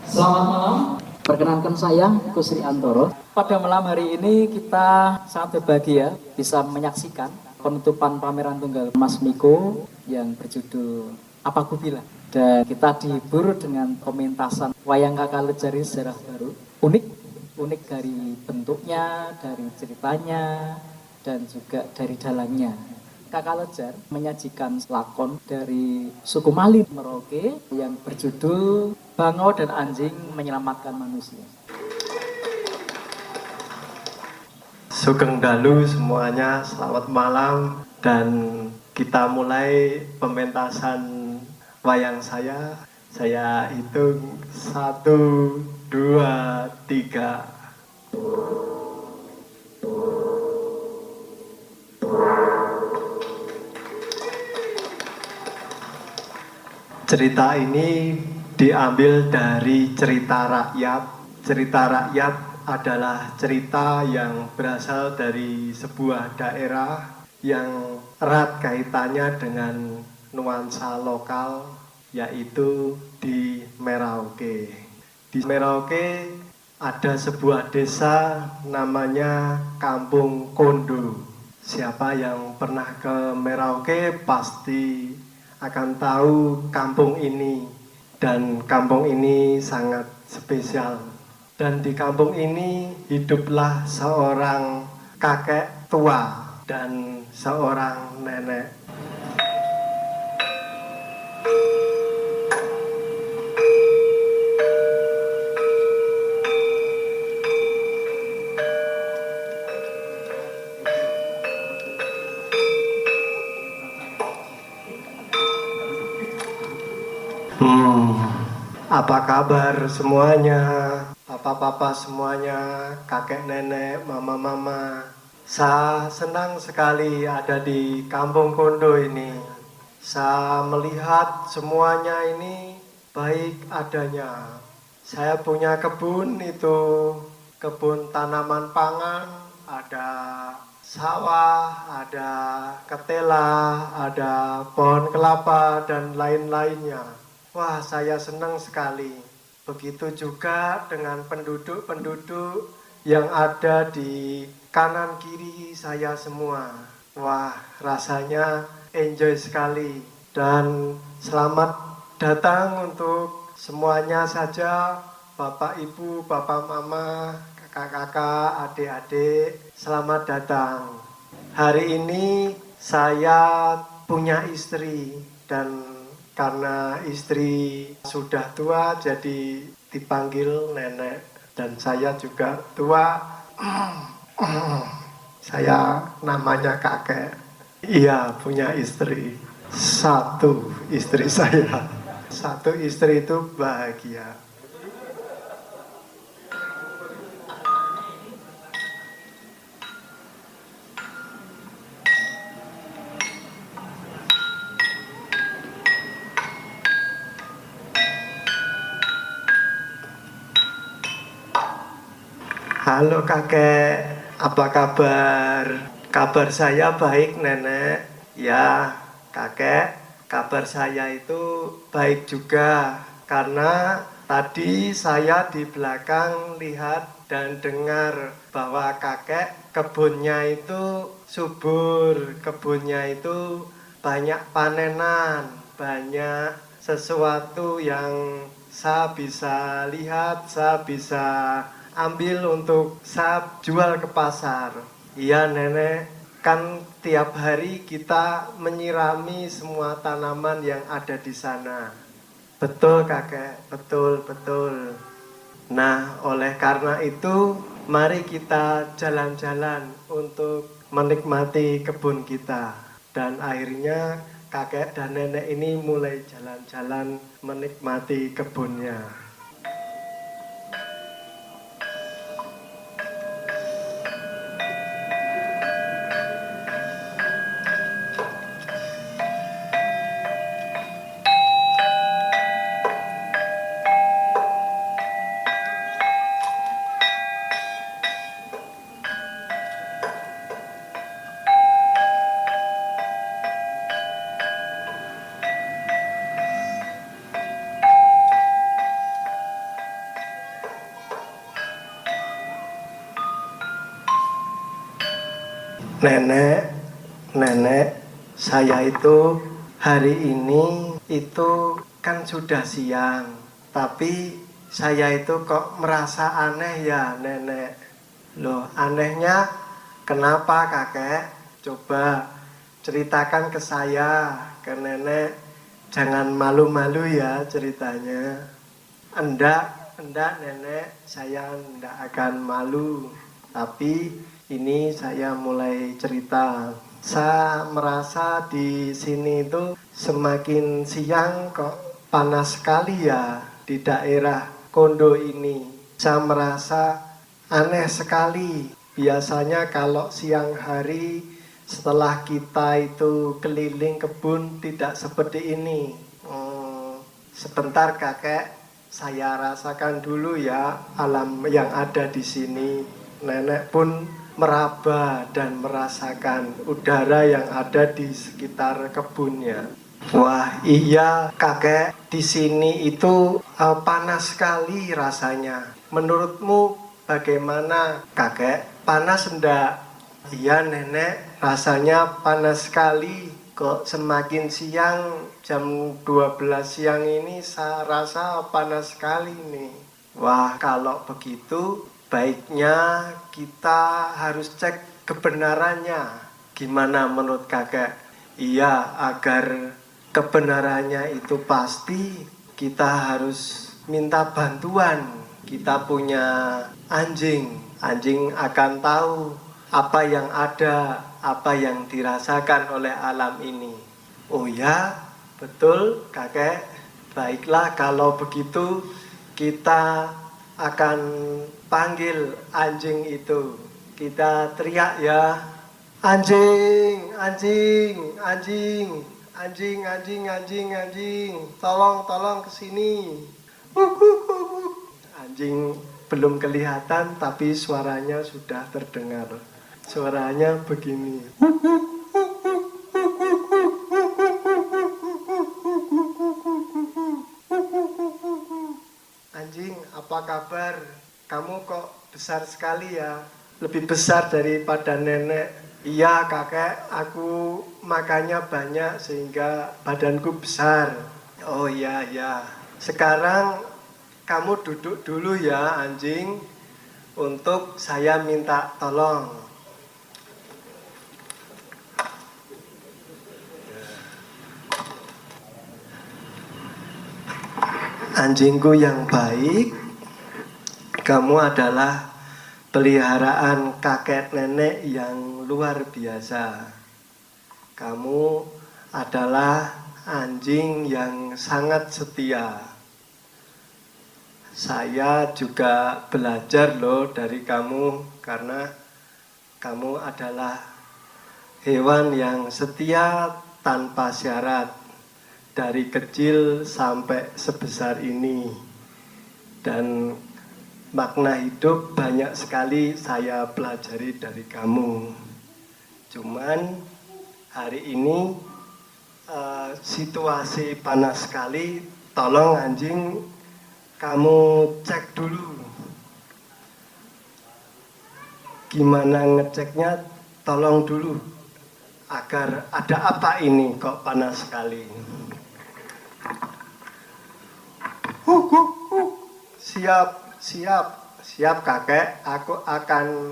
Selamat malam, perkenalkan saya Kusri Antoro. Pada malam hari ini kita sangat berbahagia bisa menyaksikan penutupan pameran tunggal Mas Miko yang berjudul Apa Ku Bilang. Dan kita dihibur dengan pementasan wayang Kakak Lejari sejarah baru. Unik dari bentuknya, dari ceritanya, dan juga dari dalangnya. Kakak Lejar menyajikan lakon dari suku Mali Merauke yang berjudul Bangau dan Anjing Menyelamatkan Manusia. Sugeng dalu semuanya, selamat malam. Dan kita mulai pementasan wayang saya. Saya hitung 1, 2, 3. Cerita ini diambil dari cerita rakyat. Cerita rakyat adalah cerita yang berasal dari sebuah daerah yang erat kaitannya dengan nuansa lokal, yaitu di Merauke. Di Merauke ada sebuah desa namanya Kampung Kondo. Siapa yang pernah ke Merauke pasti akan tahu kampung ini, dan kampung ini sangat spesial. Dan di kampung ini hiduplah seorang kakek tua dan seorang nenek. Apa kabar semuanya? Papa-papa semuanya, kakek nenek, mama-mama. Saya senang sekali ada di Kampung Kondo ini. Saya melihat semuanya ini baik adanya. Saya punya kebun, itu kebun tanaman pangan, ada sawah, ada ketela, ada pohon kelapa, dan lain-lainnya. Wah, saya senang sekali. Begitu juga dengan penduduk-penduduk yang ada di kanan kiri saya semua. Wah, rasanya enjoy sekali. Dan selamat datang untuk semuanya saja, Bapak Ibu, Bapak Mama, kakak-kakak, adik-adik. Selamat datang. Hari ini saya punya istri, dan karena istri sudah tua jadi dipanggil nenek, dan saya juga tua. Saya namanya kakek. Iya, punya istri. Satu istri saya. Satu istri itu bahagia. Halo kakek, apa kabar? Kabar saya baik nenek. Ya kakek, kabar saya itu baik juga. Karena tadi saya di belakang lihat dan dengar bahwa kakek kebunnya itu subur. Kebunnya itu banyak panenan, banyak sesuatu yang saya bisa lihat, saya bisa ambil untuk saya jual ke pasar. Iya nenek, kan tiap hari kita menyirami semua tanaman yang ada di sana. Betul kakek, betul. Nah, oleh karena itu, mari kita jalan-jalan untuk menikmati kebun kita. Dan akhirnya kakek dan nenek ini mulai jalan-jalan menikmati kebunnya. Nenek, saya itu hari ini itu kan sudah siang, tapi saya itu kok merasa aneh ya nenek. Loh, anehnya kenapa kakek? Coba ceritakan ke saya, ke nenek. Jangan malu-malu ya ceritanya. Enggak nenek, saya enggak akan malu. Tapi ini saya mulai cerita. Saya merasa di sini itu semakin siang kok panas sekali ya di daerah Kondo ini. Saya merasa aneh sekali. Biasanya kalau siang hari setelah kita itu keliling kebun tidak seperti ini. Sebentar kakek, saya rasakan dulu ya alam yang ada di sini. Nenek pun meraba dan merasakan udara yang ada di sekitar kebunnya. Wah iya kakek, di sini itu panas sekali rasanya. Menurutmu bagaimana kakek? Panas enggak? Iya nenek, rasanya panas sekali. Kok semakin siang, jam 12 siang ini saya rasa panas sekali nih. Wah kalau begitu baiknya kita harus cek kebenarannya. Gimana menurut kakek? Iya, agar kebenarannya itu pasti kita harus minta bantuan. Kita punya anjing. Anjing akan tahu apa yang ada, apa yang dirasakan oleh alam ini. Oh ya, betul kakek. Baiklah kalau begitu kita akan panggil anjing itu. Kita teriak ya. Anjing, anjing, anjing, anjing, anjing, anjing, anjing. Tolong kesini. Anjing belum kelihatan tapi suaranya sudah terdengar. Suaranya begini. Anjing, apa kabar? Kamu kok besar sekali ya? Lebih besar daripada nenek. Iya kakek, aku makannya banyak sehingga badanku besar. Oh iya ya. Sekarang kamu duduk dulu ya anjing. Untuk saya minta tolong. Anjingku yang baik, kamu adalah peliharaan kakek nenek yang luar biasa. Kamu adalah anjing yang sangat setia. Saya juga belajar loh dari kamu karena kamu adalah hewan yang setia tanpa syarat. Dari kecil sampai sebesar ini. Dan makna hidup banyak sekali saya pelajari dari kamu. Cuman hari ini situasi panas sekali. Tolong anjing kamu cek dulu. Gimana ngeceknya? Tolong dulu. Agar ada apa ini kok panas sekali. Siap kakek. Aku akan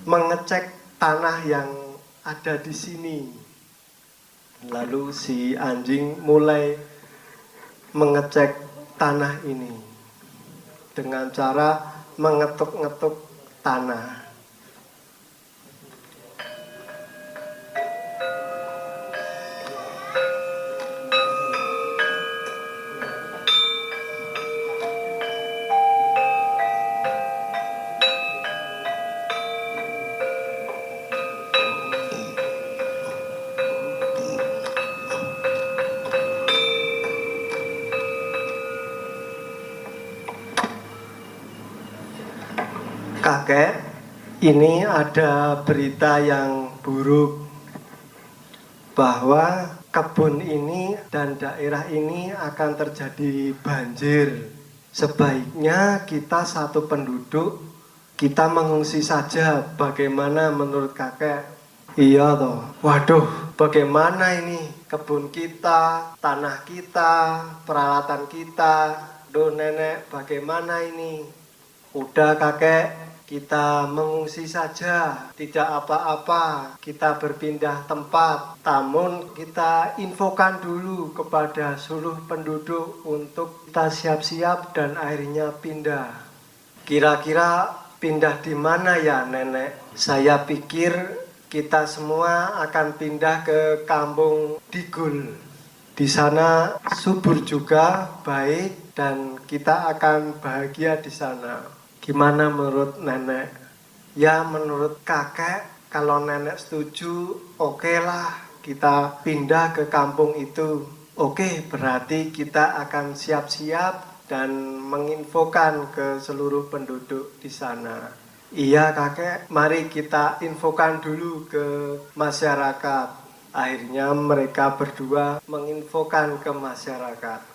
mengecek tanah yang ada di sini. Lalu si anjing mulai mengecek tanah ini dengan cara mengetuk-ngetuk tanah. Kakek, ini ada berita yang buruk bahwa kebun ini dan daerah ini akan terjadi banjir. Sebaiknya kita satu penduduk kita mengungsi saja. Bagaimana menurut kakek? Iya toh. Waduh, bagaimana ini? Kebun kita, tanah kita, peralatan kita. Duh nenek, bagaimana ini? Udah kakek, kita mengungsi saja, tidak apa-apa, kita berpindah tempat. Namun kita infokan dulu kepada seluruh penduduk untuk kita siap-siap dan akhirnya pindah. Kira-kira pindah di mana ya nenek? Saya pikir kita semua akan pindah ke kampung Digul. Di sana subur juga, baik, dan kita akan bahagia di sana. Gimana menurut nenek? Ya menurut kakek, kalau nenek setuju, oke lah kita pindah ke kampung itu. Oke, berarti kita akan siap-siap dan menginfokan ke seluruh penduduk di sana. Iya kakek, mari kita infokan dulu ke masyarakat. Akhirnya mereka berdua menginfokan ke masyarakat.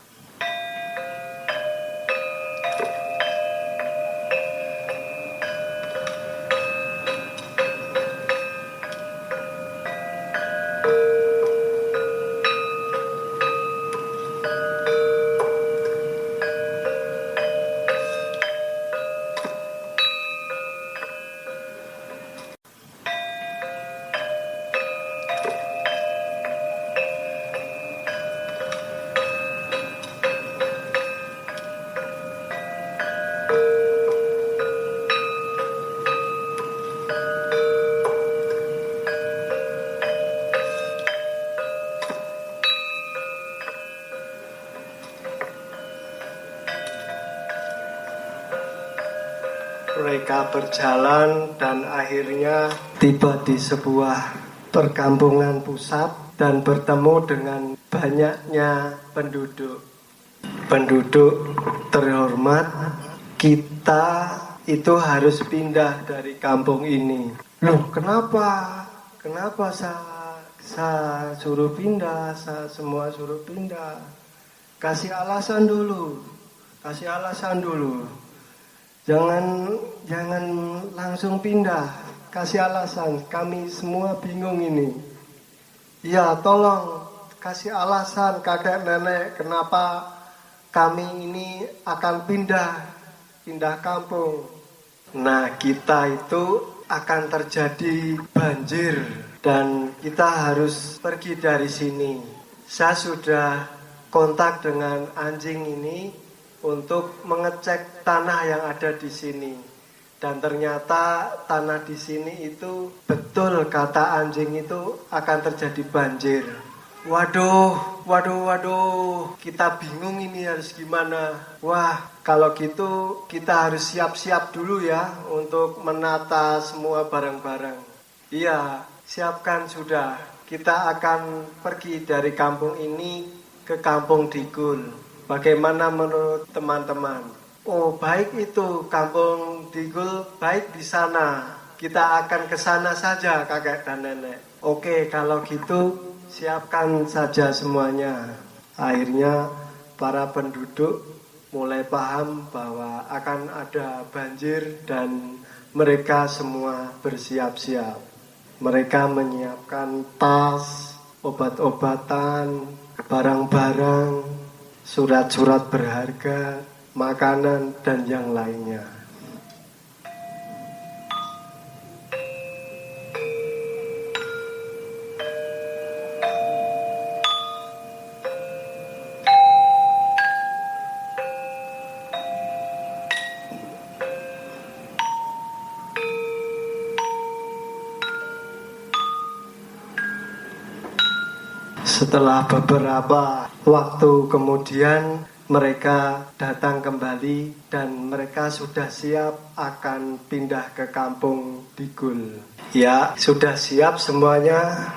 Mereka berjalan dan akhirnya tiba di sebuah perkampungan pusat dan bertemu dengan banyaknya penduduk. Penduduk terhormat, kita itu harus pindah dari kampung ini. Loh, kenapa? Kenapa saya suruh pindah? Saya semua suruh pindah. Kasih alasan dulu. Kasih alasan dulu. Jangan langsung pindah. Kasih alasan. Kami semua bingung ini. Ya, tolong kasih alasan kakek nenek kenapa kami ini akan pindah kampung. Nah, kita itu akan terjadi banjir dan kita harus pergi dari sini. Saya sudah kontak dengan anjing ini untuk mengecek tanah yang ada di sini. Dan ternyata tanah di sini itu betul kata anjing itu akan terjadi banjir. Waduh, kita bingung ini harus gimana. Wah, kalau gitu kita harus siap-siap dulu ya untuk menata semua barang-barang. Iya, siapkan sudah. Kita akan pergi dari kampung ini ke kampung Digul. Bagaimana menurut teman-teman? Oh, baik itu kampung Digul, baik di sana. Kita akan ke sana saja kakek dan nenek. Oke, kalau gitu siapkan saja semuanya. Akhirnya para penduduk mulai paham bahwa akan ada banjir dan mereka semua bersiap-siap. Mereka menyiapkan tas, obat-obatan, barang-barang, surat-surat berharga, makanan, dan yang lainnya. Setelah beberapa waktu kemudian mereka datang kembali dan mereka sudah siap akan pindah ke kampung Digul. Ya, sudah siap semuanya?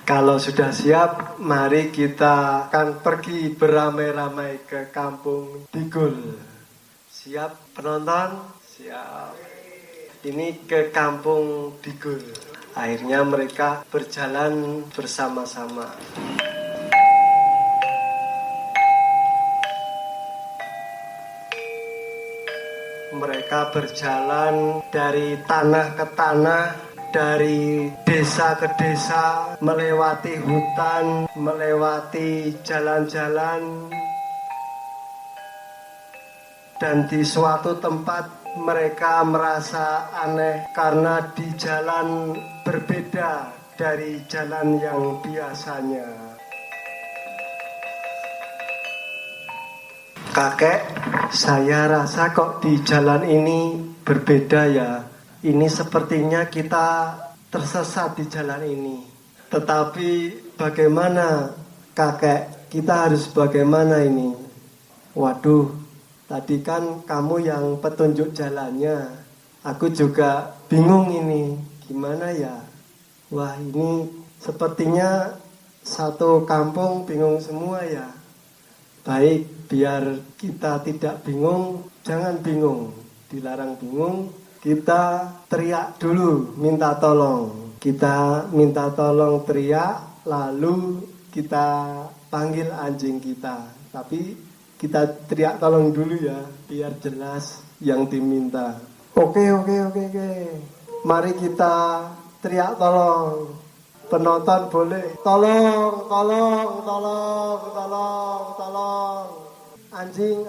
Kalau sudah siap, mari kita akan pergi beramai-ramai ke kampung Digul. Siap penonton? Siap. Ini ke kampung Digul. Akhirnya mereka berjalan bersama-sama. Mereka berjalan dari tanah ke tanah, dari desa ke desa, melewati hutan, melewati jalan-jalan. Dan di suatu tempat mereka merasa aneh karena di jalan berbeda dari jalan yang biasanya. Kakek, saya rasa kok di jalan ini berbeda ya. Ini sepertinya kita tersesat di jalan ini. Tetapi bagaimana kakek? Kita harus bagaimana ini? Waduh, tadi kan kamu yang petunjuk jalannya. Aku juga bingung ini. Gimana ya? Wah, ini sepertinya satu kampung bingung semua ya. Baik, biar kita tidak bingung, jangan bingung. Dilarang bingung, kita teriak dulu, minta tolong. Kita minta tolong teriak, lalu kita panggil anjing kita. Tapi kita teriak tolong dulu ya, biar jelas yang diminta. Oke. Mari kita teriak tolong. Penonton boleh. Tolong. Anjing.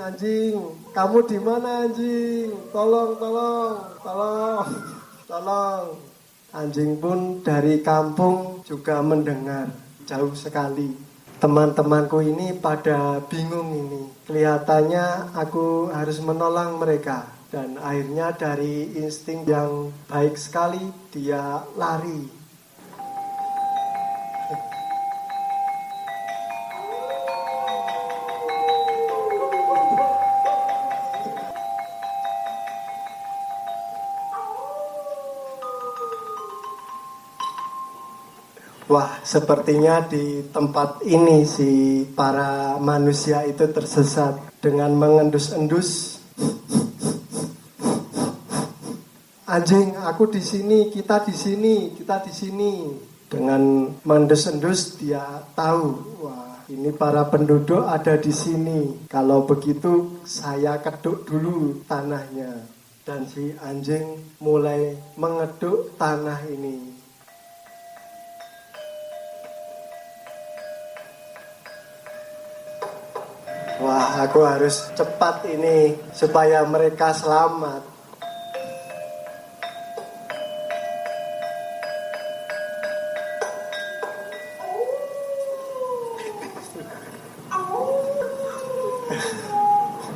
Kamu di mana anjing? Tolong. Anjing pun dari kampung juga mendengar jauh sekali. Teman-temanku ini pada bingung ini. Kelihatannya aku harus menolong mereka. Dan akhirnya dari insting yang baik sekali dia lari. Wah, sepertinya di tempat ini si para manusia itu tersesat dengan mengendus-endus. Anjing, aku di sini, kita di sini. Dengan mengendus-endus dia tahu, wah, ini para penduduk ada di sini. Kalau begitu saya keduk dulu tanahnya. Dan si anjing mulai mengeduk tanah ini. Wah, aku harus cepat ini supaya mereka selamat.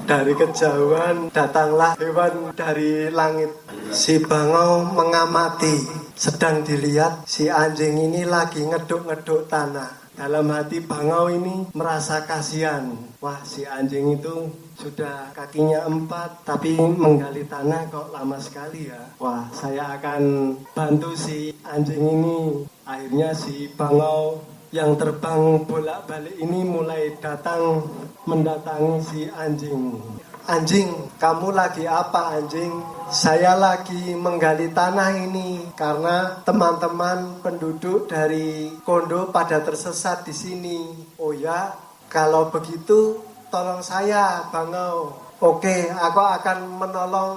Dari kejauhan datanglah hewan dari langit. Si bangau mengamati, sedang dilihat si anjing ini lagi ngeduk-ngeduk tanah. Dalam hati bangau ini merasa kasihan. Wah, si anjing itu sudah kakinya 4, tapi menggali tanah kok lama sekali ya. Wah, saya akan bantu si anjing ini. Akhirnya si bangau yang terbang bolak-balik ini mulai datang mendatangi si anjing. Anjing, kamu lagi apa anjing? Saya lagi menggali tanah ini karena teman-teman penduduk dari Kondo pada tersesat di sini. Oh ya, kalau begitu tolong saya, Bangau. Oke, aku akan menolong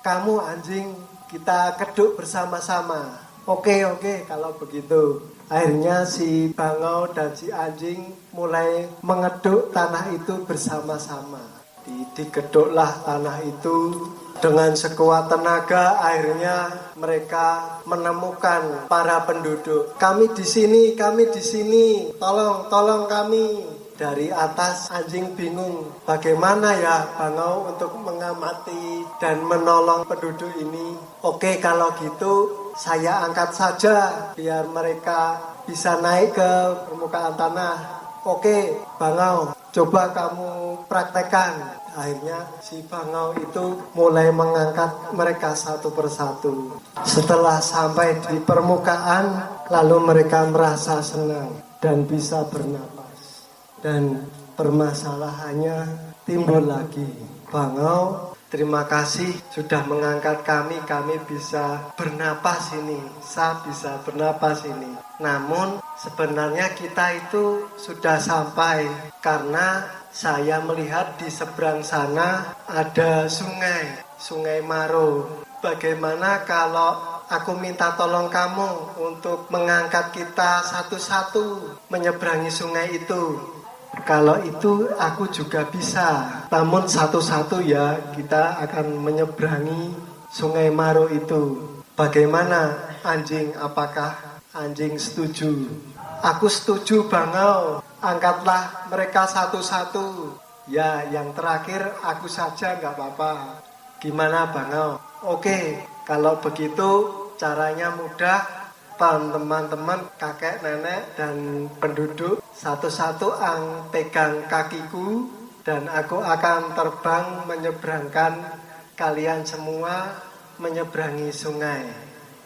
kamu anjing. Kita keduk bersama-sama. Oke, kalau begitu. Akhirnya si bangau dan si anjing mulai mengeduk tanah itu bersama-sama. Digeduklah tanah itu dengan sekuat tenaga. Akhirnya mereka menemukan para penduduk. Kami di sini. Tolong kami. Dari atas anjing bingung, bagaimana ya bangau untuk mengamati dan menolong penduduk ini. Oke, kalau gitu saya angkat saja biar mereka bisa naik ke permukaan tanah. Oke, bangau, coba kamu praktekkan. Akhirnya si bangau itu mulai mengangkat mereka satu persatu. Setelah sampai di permukaan, lalu mereka merasa senang dan bisa bernapas. Dan permasalahannya timbul lagi. Bangau, terima kasih sudah mengangkat kami bisa bernapas ini. Saya bisa bernapas ini. Namun sebenarnya kita itu sudah sampai karena saya melihat di seberang sana ada sungai. Sungai Maro. Bagaimana kalau aku minta tolong kamu untuk mengangkat kita satu-satu menyeberangi sungai itu? Kalau itu aku juga bisa. Namun satu-satu ya kita akan menyeberangi Sungai Maro itu. Bagaimana anjing? Apakah anjing setuju? Aku setuju Bangau. Angkatlah mereka satu-satu. Ya yang terakhir aku saja nggak apa-apa. Gimana Bangau? Oke, kalau begitu caranya mudah. Teman-teman, kakek, nenek, dan penduduk satu-satu pegang kakiku dan aku akan terbang menyeberangkan kalian semua menyeberangi sungai.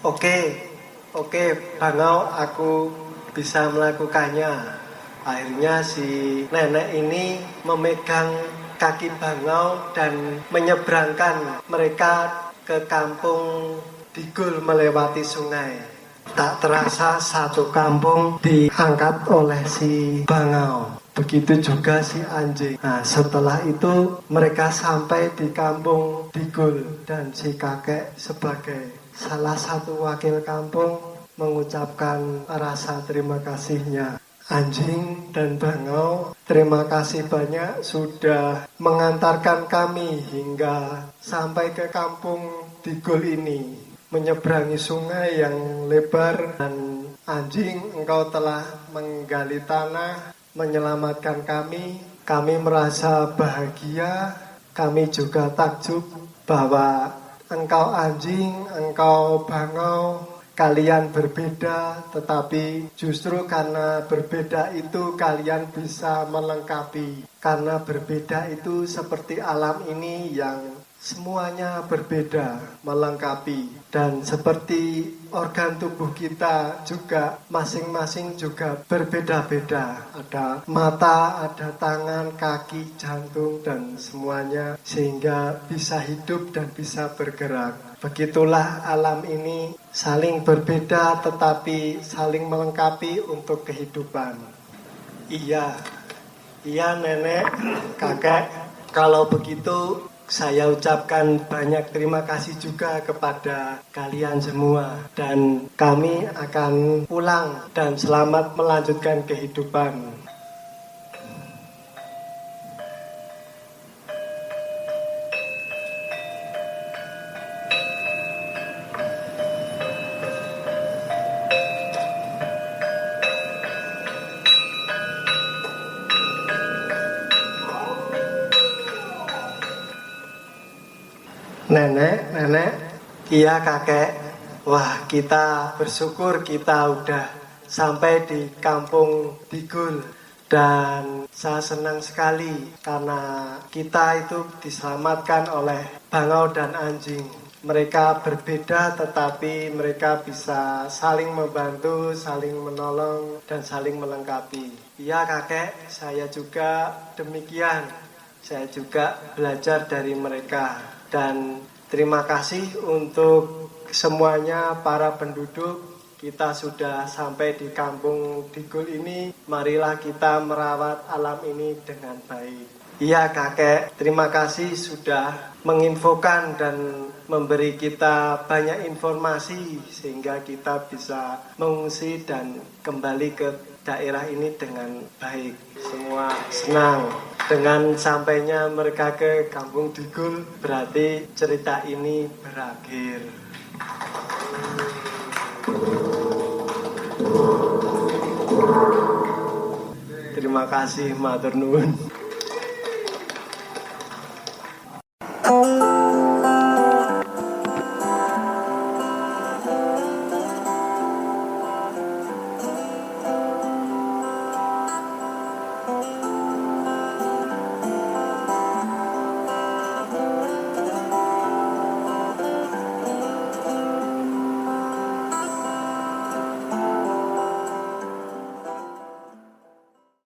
Oke, Bangau, aku bisa melakukannya. Akhirnya si nenek ini memegang kaki Bangau dan menyeberangkan mereka ke kampung Digul melewati sungai. Tak terasa satu kampung diangkat oleh si Bangau. Begitu juga si anjing. Nah setelah itu mereka sampai di kampung Digul. Dan si kakek sebagai salah satu wakil kampung mengucapkan rasa terima kasihnya. Anjing dan Bangau, terima kasih banyak sudah mengantarkan kami hingga sampai ke kampung Digul ini, menyeberangi sungai yang lebar. Dan anjing, engkau telah menggali tanah, menyelamatkan kami. Kami merasa bahagia. Kami juga takjub bahwa engkau anjing, engkau Bangau, kalian berbeda, tetapi justru karena berbeda itu kalian bisa melengkapi. Karena berbeda itu seperti alam ini yang semuanya berbeda, melengkapi. Dan seperti organ tubuh kita juga masing-masing juga berbeda-beda. Ada mata, ada tangan, kaki, jantung, dan semuanya sehingga bisa hidup dan bisa bergerak. Begitulah alam ini saling berbeda tetapi saling melengkapi untuk kehidupan. Iya nenek, kakek, kalau begitu saya ucapkan banyak terima kasih juga kepada kalian semua. Dan kami akan pulang dan selamat melanjutkan kehidupan. Nenek, iya kakek. Wah, kita bersyukur kita udah sampai di kampung Digul. Dan saya senang sekali karena kita itu diselamatkan oleh Bangau dan anjing. Mereka berbeda tetapi mereka bisa saling membantu, saling menolong, dan saling melengkapi. Iya kakek, saya juga demikian. Saya juga belajar dari mereka. Dan terima kasih untuk semuanya para penduduk. Kita sudah sampai di kampung Digul ini. Marilah kita merawat alam ini dengan baik. Iya kakek, terima kasih sudah menginfokan dan memberi kita banyak informasi sehingga kita bisa mengungsi dan kembali ke daerah ini dengan baik. Semua senang dengan sampainya mereka ke kampung Digul, berarti cerita ini berakhir. Terima kasih, matur nuwun.